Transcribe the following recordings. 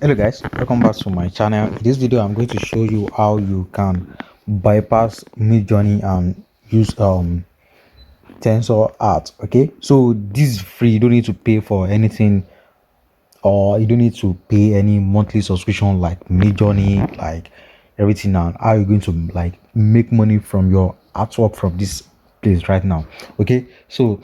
Hello guys, welcome back to my channel. In this video I'm going to show you how you can bypass Midjourney and use tensor art. Okay, so this is free. You don't need to pay for anything, or you don't need to pay any monthly subscription like Midjourney, like everything. Now how are you going to like make money from your artwork from this place right now? Okay, so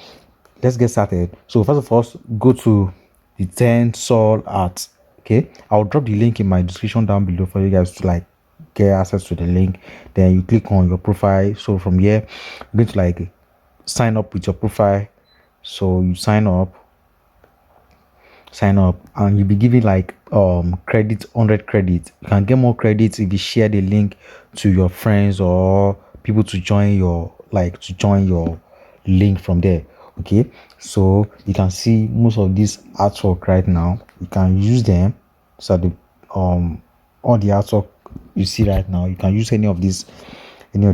let's get started. So first of all, go to the tensor art. Okay, I'll drop the link in my description down below for you guys to like get access to the link. Then you click on your profile. So from here you're going to like sign up with your profile. So you sign up and you'll be given like credit, 100 credits. You can get more credits if you share the link to your friends or people to join your link from there. Okay, so you can see most of this artwork right now. You can use them. So the all the artwork you see right now, you can use any of these and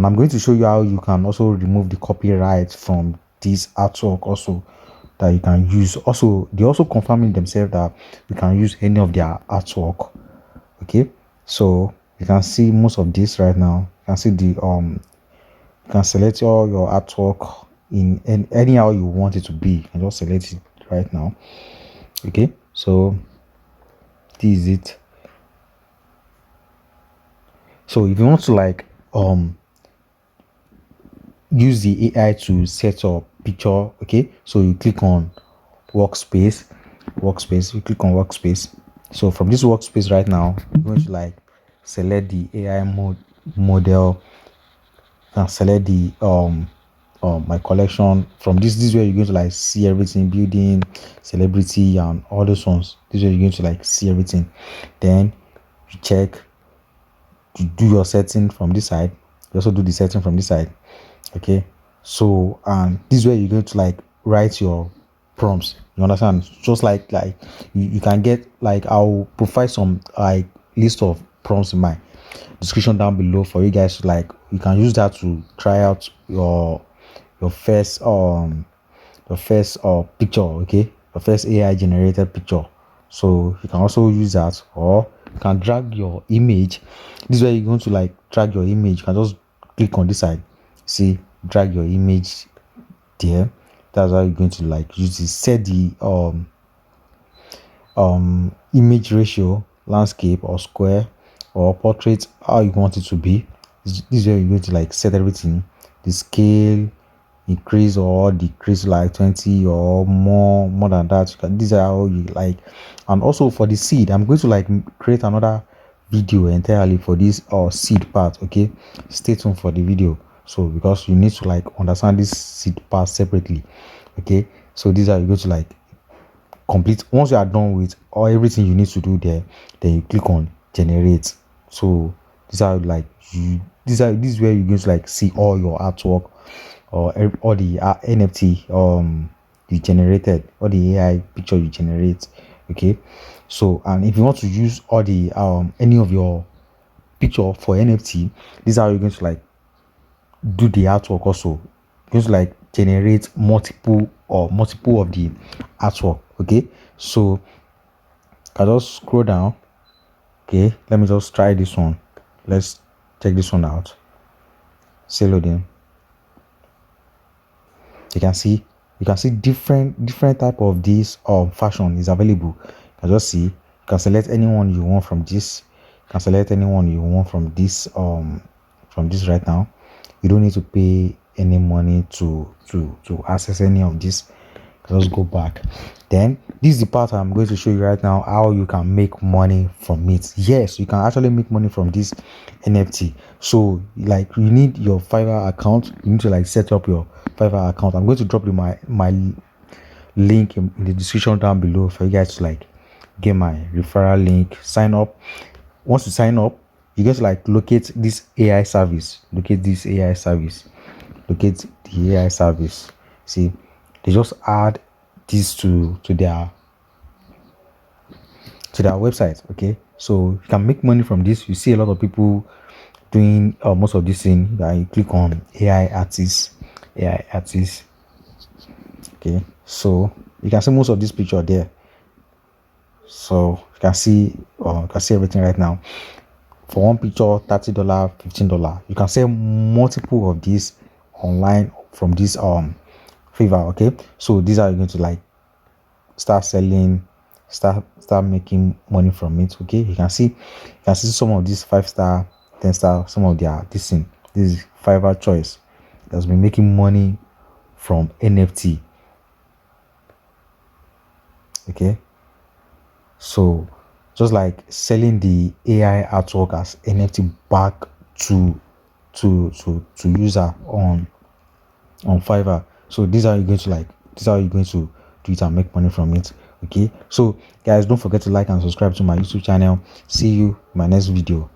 I'm going to show you how you can also remove the copyright from this artwork also, that you can use. Also, they also confirming themselves that you can use any of their artwork. Okay, so you can see most of this right now. You can see the you can select all your artwork in anyhow you want it to be. You can just select it right now. Okay, so this is it. So if you want to like use the AI to set up picture, okay, so you click on workspace. You click on workspace. So from this workspace right now, you're going to like select the AI model and select the my collection. From this is where you're going to like see everything: building, celebrity, and all those ones. This is where you're going to like see everything. Then you check, you do your setting from this side. You also do the setting from this side. Okay, so and this is where you're going to like write your prompts. You understand? Just like you can get like, I'll provide some like list of prompts in my description down below for you guys to like, you can use that to try out your first picture. Okay, your first AI generated picture. So you can also use that, or you can drag your image. This is where you're going to like drag your image. You can just click on this side, see, drag your image there. That's how you're going to like use it. Set the image ratio, landscape or square or portrait, how you want it to be. This is where you're going to like set everything. The scale, increase or decrease like 20 or more than that. These are how you like. And also for the seed, I'm going to like create another video entirely for this seed part. Okay, stay tuned for the video. So because you need to like understand this seed part separately. Okay, so these are, you going to like complete. Once you are done with all everything you need to do there, then you click on generate. So these are like this is where you're going to like see all your artwork or all the NFT you generated, all the AI picture you generate. Okay, so and if you want to use all the any of your picture for NFT, these are, you're going to like do the artwork also. Just like generate multiple of the artwork. Okay, so I just scroll down. Okay, let me just try this one. Let's check this one out. Say loading. You can see different type of this fashion is available. You can just see, you can select anyone you want from this. You can select anyone you want from this right now. You don't need to pay any money to access any of this. Just go back. Then this is the part I'm going to show you right now, how you can make money from it. Yes, you can actually make money from this NFT. So like, you need your Fiverr account. You need to like set up your Fiverr account. I'm going to drop you my link in the description down below for you guys to like get my referral link, sign up. Once you sign up, you guys like locate this AI service. Locate the AI service. See, they just add this to their website. Okay, so you can make money from this. You see a lot of people doing most of this thing. That you click on AI artists. Okay, so you can see most of this picture there. So you can see everything right now. For one picture, $30, $15. You can sell multiple of these online from this Fiverr. Okay, so these are going to like start selling, start making money from it. Okay, you can see some of these 5-star, 10-star, some of their this is Fiverr choice that's been making money from NFT. Okay, so just like selling the AI artwork as NFT back to user on Fiverr. So these are you going to do it and make money from it. Okay, so guys, don't forget to like and subscribe to my YouTube channel. See you in my next video.